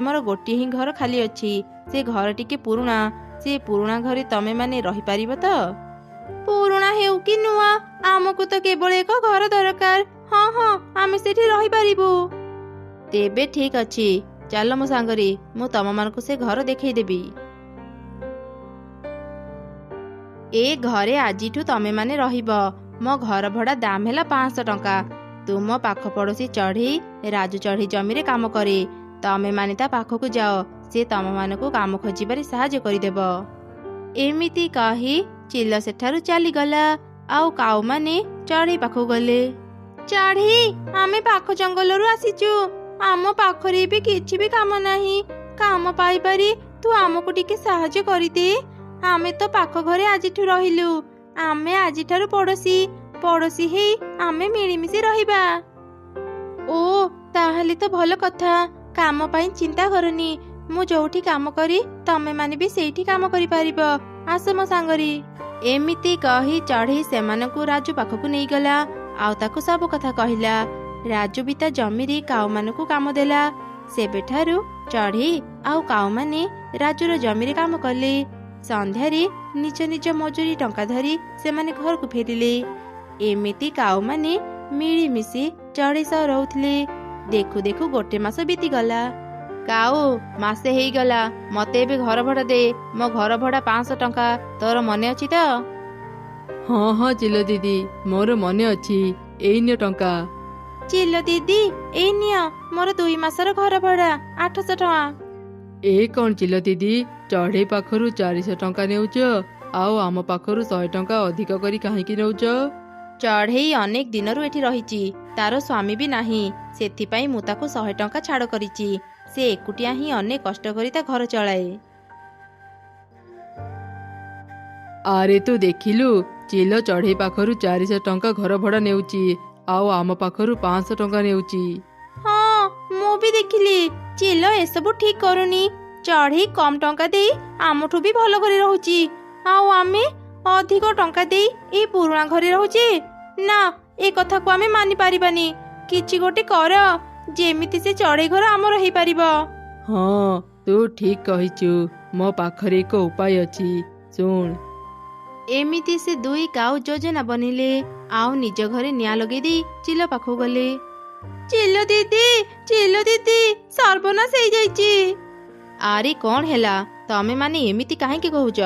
मोर गोटे ही घर खाली अच्छी से घर टिके पुराणा से पुराणा घरे तमे माने रही पारिबो तो पुराणा हेउ कि नुआ आमको तो केवल एक घर दरकार। हाँ हाँ आमे सेठी रही पारिबो। तेबे ठीक अच्छी चलो मो सांगरे मु तम मानकु से घर देखई देबी। ए घरे आजिठू तमे माने रहिबो। मो घर भड़ा दाम हैला 500 टंका। तुम पाख पड़ोसी चढ़ी राजू चढ़ी जमी रे काम करे तमे माने ता पाखकु जाओ से तम मानकु काम खोजिबारे साहाय्य करिदेब। एमिति कही चिल सेठारु चली गला। आउ काऊ माने चढ़ी पाखु गले। चढ़ी आमे पाख जंगलरु आसीचु आम पाखरे भी किछि भी काम नाही काम पाई पारी तू आमको टिके साहाय्य करिदे। आमे तो पाख घरे आजिठू रहिलु आमे आजिठारु पड़ोसी पड़ोसी हे आमे मिलिमिशि रहिबा। ओ ताहले तो भल कथा काम पाई चिंता करनी मु जोठी काम करी तमे माने भी सेठी काम करि पारिबो। आस मो सांगरी। एमिति कही चढ़ी सेमानकु राजू पाखकु नहीं गला आउ ताकु सब कथा कहिला। राजू भी ता जमीरे काऊ मानकु काम देला। सेबेठारु चढ़ी आउ काऊ माने राजूर जमीरे काम कले। संध्यारे निज निज मजूरी टंका धरी से माने घर को फेरिले। एमिति काऊ माने मिलिमिशि चढ़ी सह रहउथिले। देखु देखु गोटे मास बीती गला। काऊ मासे हेई गला मते भी घर भड़ा दे मो घर भड़ा 500 टंका तोर मने अछि तो? हाँ हाँ चिलो दीदी मोर मने अछि एई ने टंका। चिलो दीदी एई नियो मोर 2 मासर घर भड़ा 800 टंका। ए कौन चिलो दीदी चढ़े पाखरु 400 टंका नेउच आउ आम पाखरु 100 टंका अधिक करी काहेकि नेउच? चढ़ई अनेक दिनरु एठी रहिची तार स्वामी भी नाही सेथिपाई मु ताकु 100 टंका छाड़ करिची। से एकुटिया ही अनेक कष्ट करी ता घर चलाए। आरे तू देखिलु चिलो चढ़े पाखरु 400 टंका घर भड़ा नेउची आउ आम पाखरु 500 टंका नेउची। हाँ मु भी देखिली चिलो एसबु ठीक करूनी चढ़ी कम टंका दे आमठू भी भल घरे रहूची आउ आमे अधिक टंका दे ए पुराणा घरे रहूची ना ए कथा को आमे मानि पारिबानी। किछि गोटे कर जेमिति से चढ़ई घर आमर हेई पारिबो। हाँ तू ठीक कहिचु मो पाखरे एक उपाय अछि सुन। एमिति से 2 काऊ योजना बनिले आउ निज घरे निया लगे दी चिलो पाखु गले। चिलो दीदी सर्वनाश हेई जाईची। आरे कौन हैला तमे माने एमिति काहेकि कहूच?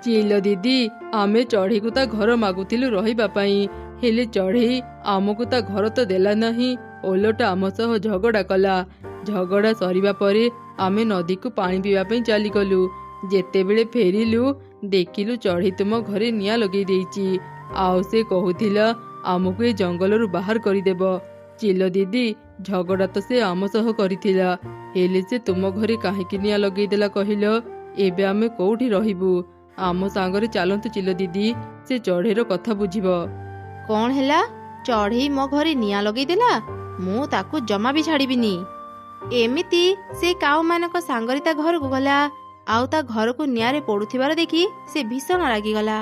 चिलो दीदी आमे चढ़ी को ता घर मागुथिलु रहिबा पई हेले चढ़ी आमको ता घर तो देला नहीं ओलट आम सह झगड़ा कला। झगड़ा सरिबा परे आमे नदी को पानी पीवा पई चली गलु। जेते बेले फेरिलु देखिलु चढ़ी तुम घरे निया लगे देइची आउ से कहूथिला आमको ए जंगलरु बाहर करी देब। चिलो दीदी झगड़ा तो से आम सह करिथिला हेले से तुम घरे काहेकि निया लगे देला कहिलो? एबे आमे कोउठी रहिबु? आम सांगरे चालंतु चिलो दीदी से चढ़ेर कथा बुझिबो। कौन हैला चढ़ई मो घरे निया लगे देला मु ताकू जमा भी छाड़ीबिनी। एमिति से काऊ मानक सांगरे ता घर को गला आउ ता घर को नियारे पड़ुथिबार देखी से भीषण रागी गला।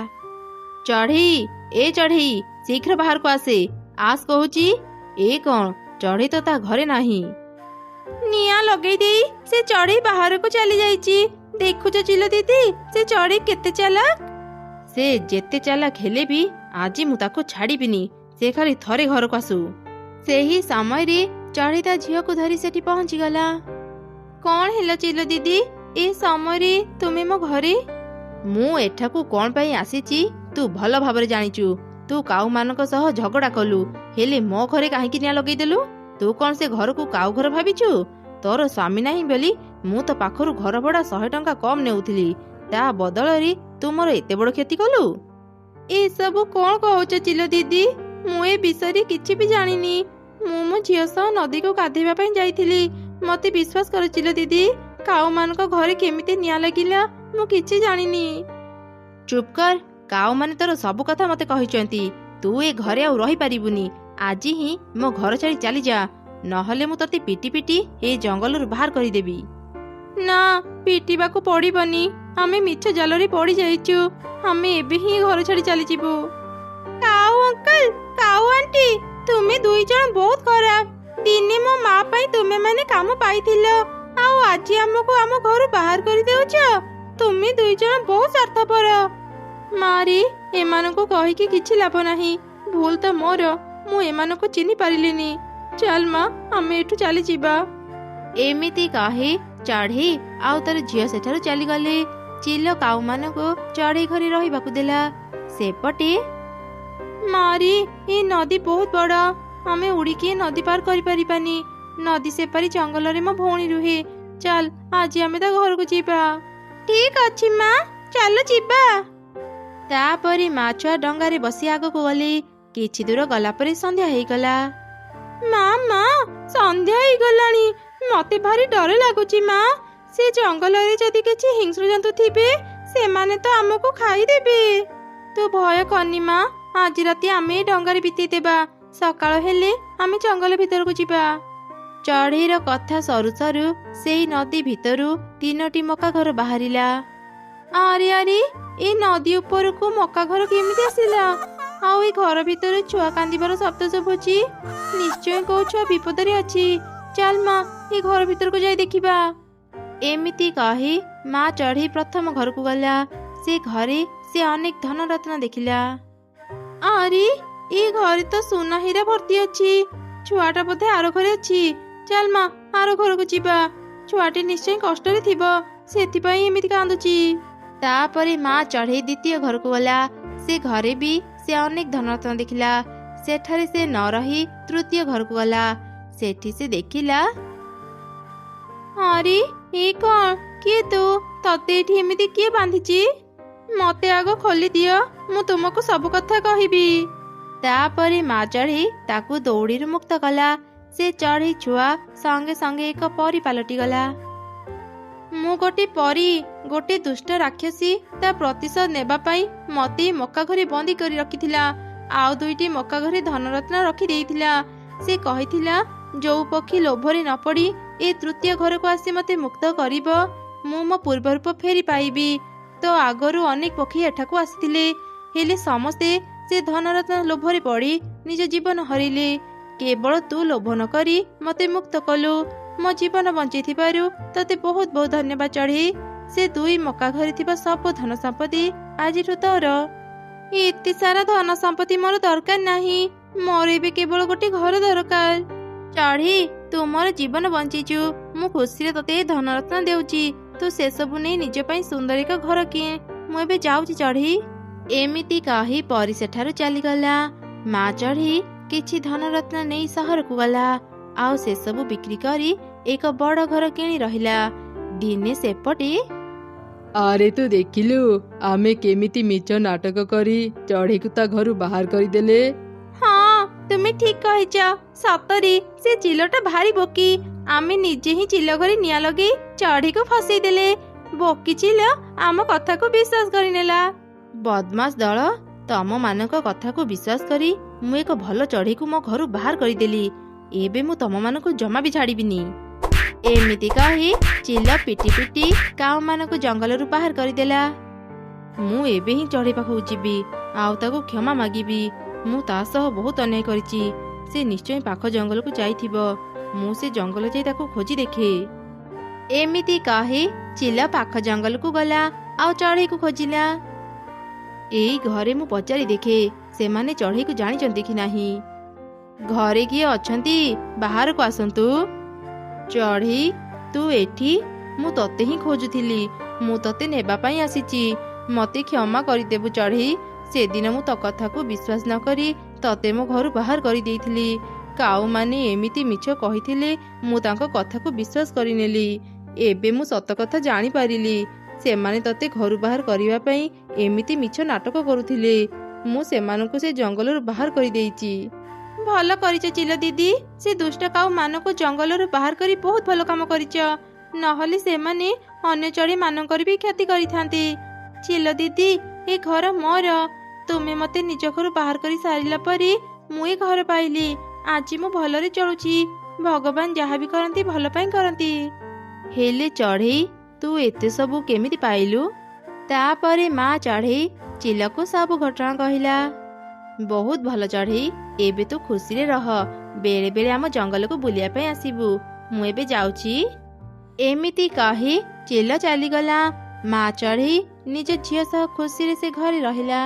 चढ़ई शीघ्र बाहर को आसे आस कहूची। ए कौन चढ़ई तो ता घरे नाही। निया लगे दे से चढ़ई बाहर को चली जाईची। देखुच चिलो दीदी से चढ़ई केते चालाक। से जेते चालाक हेले भी आजी मु ताकू छाड़ीबिनी से खाली थरे घर को आसु। सेही समय रे चढ़ई ता झियो को धरी सेठी पहुंची गला। कौन हैला चिलो दीदी ए समय रे तुमे मो घरे? मु एठाकू कौन पाई आसीची तू भल भाबरे जानिचु। तू काऊ मानक सह झगड़ा कलु हेले मो घरे काहेकि निया लगेई देलु? तू कौन से घर को काऊ घर भाबिचु? तोर स्वामी नाही बेली मु तो पाखरु घर भड़ा 100 टंका कम नेउथिली ता बदल रे तू मोर एते बड़ क्षति कलु। ए सब कौन कहउच चिलो दीदी मु ए विषय किछि भी जानिनी। मो झियो सह नदी को गाधेबा पई जाईथिली मते विश्वास कर चिलो दीदी काऊ मानक घरे केमिति निया लागिला मु किछि जानिनी। चुप कर काऊ माने तोर सब कथा मते कहिचंती तू ए घरे आ रही पारिबुनी। आज ही मो घर छाड़ी चली जा नहले मु तते पिटी पिटी ए जंगल रु बाहर करी देबी। ना पिटिबा को पड़िबनी आमे मिछ जाल रे पड़ी जाईचु आमे एबे ही घर छाड़ी चली जिबो। काऊ अंकल काऊ आंटी तुमे दुई जण बहुत खराब। दिने मो माँ पाई तुमे माने काम पाइथिलो आउ ଆଜି ଆମକୁ ଆମ ଘରୁ ବାହାର କରିଦେଉଛ? ତୁମେ ଦୁଇ ଜଣ ବହୁତ ସ୍ୱାର୍ଥପର। ମାରି ଏମାନଙ୍କୁ କହିକି କିଛି ଲାଭ ନାହିଁ। ଭୁଲ ତ ମୋର, ମୁଁ ଏମାନଙ୍କୁ ଚିହ୍ନି ପାରିଲିନି। ଚାଲ ମା, ଆମେ ଏଠୁ ଚାଲିଯିବା। ଏମିତି କହି ଚଢ଼େଇ ଆଉ ତାର ଝିଅ ସେଠାରୁ ଚାଲିଗଲେ। ଚିଲ କାଉମାନଙ୍କୁ ଚଢ଼େଇ ଘରେ ରହିବାକୁ ଦେଲା। ସେପଟେ ମାରି, ଏ ନଦୀ ବହୁତ ବଡ଼, ଆମେ ଉଡ଼ିକି ନଦୀ ପାର କରିପାରିବାନି। ନଦୀ ସେପାରି ଜଙ୍ଗଲରେ ମୋ ଭଉଣୀ ରୁହେ। ଚାଲ ଆଜି ଆମେ ତା ଘରକୁ ଯିବା। ଠିକ ଅଛି ମା, ଚାଲ ଯିବା। ତାପରେ ମା ଛୁଆ ଡଙ୍ଗାରେ ବସି ଆଗକୁ ଗଲେ। କିଛି ଦୂର ଗଲା ପରେ ସନ୍ଧ୍ୟା ହେଇଗଲା। ମା, ସନ୍ଧ୍ୟା ହେଇଗଲାଣି। ମତେ ଭାରି ଡର ଲାଗୁଛି ମା। ସେ ଜଙ୍ଗଲରେ ଯଦି କିଛି ହିଂସ୍ର ଜନ୍ତୁ ଥିବେ, ସେମାନେ ତ ଆମକୁ ଖାଇଦେବେ। ତୁ ଭୟ କରନି ମା, ଆଜି ରାତି ଆମେ ଡଙ୍ଗାରେ ବିତେଇଦେବା। ସକାଳ ହେଲେ ଆମେ ଜଙ୍ଗଲ ଭିତରକୁ ଯିବା। ଚଢ଼େଇର କଥା ସରୁ ସରୁ ସେଇ ନଦୀ ଭିତରୁ 3ଟି ମକା ଘର ବାହାରିଲା। ଆରେ ଆରେ, ଏ ନଦୀ ଉପରକୁ ମକା ଘର କେମିତି ଆସିଲା? ଆଉ ଏ ଘର ଭିତରେ ଛୁଆ କାନ୍ଦିବାର ଶବ୍ଦ ଶୁଭୁଛି। ନିଶ୍ଚୟ କୋଉ ଛୁଆ ବିପଦରେ ଅଛି। ଚାଲ ମା, ଏ ଘର ଭିତରକୁ ଯାଇ ଦେଖିବା। ଏମିତି କହି ମା ଚଢ଼େଇ ପ୍ରଥମ ଘରକୁ ଗଲା। ସେ ଘରେ ସେ ଅନେକ ଧନରତ୍ନ ଦେଖିଲା। ଆରେ, ଏ ଘରେ ତ ସୁନା ହୀରା ଭର୍ତ୍ତି ଅଛି। ଛୁଆଟା ବୋଧେ ଆର ଘରେ ଅଛି। ଚାଲ ମା, ଆର ଘରକୁ ଯିବା। ଛୁଆଟି ନିଶ୍ଚୟ କଷ୍ଟରେ ଥିବ, ସେଥିପାଇଁ ଏମିତି କାନ୍ଦୁଛି। ତାପରେ ମା ଚଢ଼େଇ ଦ୍ୱିତୀୟ ଘରକୁ ଗଲା। ସେ ଘରେ ବି ସେ ଅନେକ ଧନରତ୍ନ ଦେଖିଲା। ସେଠାରେ ସେ ନ ରହି ତୃତୀୟ ଘରକୁ ଗଲା। ସେଠି ସେ ଦେଖିଲା, ଆରେ ଏ କଣ? କିଏ ତୁ? ତତେ ଏଠି ଏମିତି କିଏ ବାନ୍ଧିଛି? ମତେ ଆଗ ଖୋଲି ଦିଅ, ମୁଁ ତୁମକୁ ସବୁ କଥା କହିବି। ତାପରେ ମା ଚଢ଼େଇ ତାକୁ ଦୌଡ଼ିରୁ ମୁକ୍ତ କଲା। ସେ ଚଢ଼େଇ ଛୁଆ ସଙ୍ଗେ ସଙ୍ଗେ ଏକ ପରୀ ପାଲଟିଗଲା। ମୁଁ ଗୋଟେ ପରୀ, ଗୋଟେ ଦୁଷ୍ଟ ରାକ୍ଷସୀ। ତା ପ୍ରତିଶୋଧ ନେବା ପାଇଁ ମତେ ମକା ଘରେ ବନ୍ଦୀ କରି ରଖିଥିଲା। ଆଉ 2ଟି ମକା ଘରେ ଧନରତ୍ନ ରଖିଦେଇଥିଲା। ସେ କହିଥିଲା, ଯୋଉ ପକ୍ଷୀ ଲୋଭରେ ନ ପଡ଼ି ଏ ତୃତୀୟ ଘରକୁ ଆସି ମତେ ମୁକ୍ତ କରିବ, ମୁଁ ମୋ ପୂର୍ବ ରୂପ ଫେରି ପାଇବି। ତ ଆଗରୁ ଅନେକ ପକ୍ଷୀ ଏଠାକୁ ଆସିଥିଲେ, ହେଲେ ସମସ୍ତେ ସେ ଧନରତ୍ନ ଲୋଭରେ ପଡ଼ି ନିଜ ଜୀବନ ହରିଲେ। କେବଳ ତୁ ଲୋଭ ନ କରି ମତେ ମୁକ୍ତ କଲୁ। ମୋ ଜୀବନ ବଞ୍ଚିଥିବାରୁ ତତେ ବହୁତ ବହୁତ ଧନ୍ୟବାଦ ଚଢ଼େଇ। ସେ 2 ମକା ଘରେ ଥିବା ସବୁ ଧନ ସମ୍ପତ୍ତି ଆଜିଠୁ ତୋର। ଏତେ ସାରା ଧନ ସମ୍ପତ୍ତି ମୋର ଦରକାର ନାହିଁ। ମୋର ଏବେ କେବଳ ଗୋଟେ ଘର ଦରକାର। ଚଢ଼େଇ, ତୁ ମୋର ଜୀବନ ବଞ୍ଚିଛୁ। ମୁଁ ଖୁସିରେ ତତେ ଏ ଧନରତ୍ନ ଦେଉଛି। ତୁ ସେସବୁ ନେଇ ନିଜ ପାଇଁ ସୁନ୍ଦର ଏକ ଘର କିଏ। ମୁଁ ଏବେ ଯାଉଛି ଚଢ଼େଇ। ଏମିତି କହି ପରୀ ସେଠାରୁ ଚାଲିଗଲା। ମା ଚଢ଼େଇ କିଛି ଧନରତ୍ନ ନେଇ ସହରକୁ ଗଲା। ଆଉ ସେସବୁ ବିକ୍ରି କରି ଏକ ବଡ଼ ଘର କିଣି ରହିଲା। ଦିନେ ସେପଟେ, ଆରେ ତୁ ଦେଖିଲୁ, ଆମେ କେମିତି ମିଛ ନାଟକ କରି ଚଢ଼େଇକୁ ତା ଘରୁ ବାହାର କରିଦେଲେ। ହଁ, ତୁମେ ଠିକ କହିଛ। ସତରେ ସେ ଚିଲଟା ଭାରି ବୋକି। ଆମେ ନିଜେ ହିଁ ଚିଲ ଘରେ ନିଆଁ ଲଗେଇ ଚଢ଼େଇକୁ ଫସେଇ ଦେଲେ। ବୋକି ଚିଲ ଆମ କଥାକୁ ବିଶ୍ୱାସ କରିନେଲା। ବଦମାସ ଦଳ, ତମ ମାନଙ୍କ କଥାକୁ ବିଶ୍ୱାସ କରି ମୁଁ ଏକ ଭଲ ଚଢ଼େଇକୁ ମୋ ଘରୁ ବାହାର କରିଦେଲି। ଏବେ ମୁଁ ତମମାନଙ୍କୁ ଜମା ବି ଛାଡ଼ିବିନି। ଏମିତି କହି ଚିଲ ପିଟି ପିଟି କାଉମାନଙ୍କୁ ଜଙ୍ଗଲରୁ ବାହାର କରିଦେଲା। ମୁଁ ଏବେ ହିଁ ଚଢ଼େଇ ପାଖକୁ ଯିବି, ଆଉ ତାକୁ କ୍ଷମା ମାଗିବି। ମୁଁ ତା ସହ ବହୁତ ଅନ୍ୟାୟ କରିଛି। ସେ ନିଶ୍ଚୟ ପାଖ ଜଙ୍ଗଲକୁ ଯାଇଥିବ। ମୁଁ ସେ ଜଙ୍ଗଲ ଯାଇ ତାକୁ ଖୋଜି ଦେଖେ। ଏମିତି କହି ଚିଲ ପାଖ ଜଙ୍ଗଲକୁ ଗଲା ଆଉ ଚଢ଼େଇକୁ ଖୋଜିଲା। ଏଇ ଘରେ ମୁଁ ପଚାରି ଦେଖେ, ସେମାନେ ଚଢ଼େଇକୁ ଜାଣିଛନ୍ତି କି ନାହିଁ। ଘରେ କିଏ ଅଛନ୍ତି? ବାହାରକୁ ଆସନ୍ତୁ। ଚଢ଼େଇ, ତୁ ଏଠି? ମୁଁ ତତେ ହିଁ ଖୋଜୁଥିଲି। ମୁଁ ତତେ ନେବା ପାଇଁ ଆସିଛି। ମତେ କ୍ଷମା କରିଦେବୁ ଚଢ଼େଇ। ସେଦିନ ମୁଁ ତୋ କଥାକୁ ବିଶ୍ୱାସ ନ କରି ତତେ ମୋ ଘରୁ ବାହାର କରିଦେଇଥିଲି। କାଉମାନେ ଏମିତି ମିଛ କହିଥିଲେ, ମୁଁ ତାଙ୍କ କଥାକୁ ବିଶ୍ୱାସ କରିନେଲି। ଏବେ ମୁଁ ସତ କଥା ଜାଣିପାରିଲି। ସେମାନେ ତତେ ଘରୁ ବାହାର କରିବା ପାଇଁ ଏମିତି ମିଛ ନାଟକ କରୁଥିଲେ। ମୁଁ ସେମାନଙ୍କୁ ସେ ଜଙ୍ଗଲରୁ ବାହାର କରିଦେଇଛି। ଭଲ କରିଛ ଚିଲ ଦିଦି। ସେ ଦୁଷ୍ଟ କାଉ ମାନଙ୍କୁ ଜଙ୍ଗଲରୁ ବାହାର କରି ବହୁତ ଭଲ କାମ କରିଛ। ନହେଲେ ସେମାନେ ଅନ୍ୟ ଚଢ଼େଇ ମାନଙ୍କର ବି କ୍ଷତି କରିଥାନ୍ତେ। ଚିଲ ଦିଦି, ଏ ଘର ମୋର। ତୁମେ ମତେ ନିଜ ଘରୁ ବାହାର କରି ସାରିଲା ପରେ ମୁଁ ଏ ଘର ପାଇଲି। ଆଜି ମୁଁ ଭଲରେ ଚଳୁଛି। ଭଗବାନ ଯାହା ବି କରନ୍ତି ଭଲ ପାଇଁ କରନ୍ତି। ହେଲେ ଚଢ଼େଇ, ତୁ ଏତେ ସବୁ କେମିତି ପାଇଲୁ? ତାପରେ ମା ଚଢ଼େଇ ଚିଲକୁ ସବୁ ଘଟଣା କହିଲା। ବହୁତ ଭଲ ଚଢ଼େଇ, ଏବେ ତୁ ଖୁସିରେ ରହ। ବେଳେ ବେଳେ ଆମ ଜଙ୍ଗଲକୁ ବୁଲିବା ପାଇଁ ଆସିବୁ। ମୁଁ ଏବେ ଯାଉଛି। ଏମିତି କହି ଚିଲ ଚାଲିଗଲା। ମା ଚଢ଼େଇ ନିଜ ଝିଅ ସହ ଖୁସିରେ ସେ ଘରେ ରହିଲା।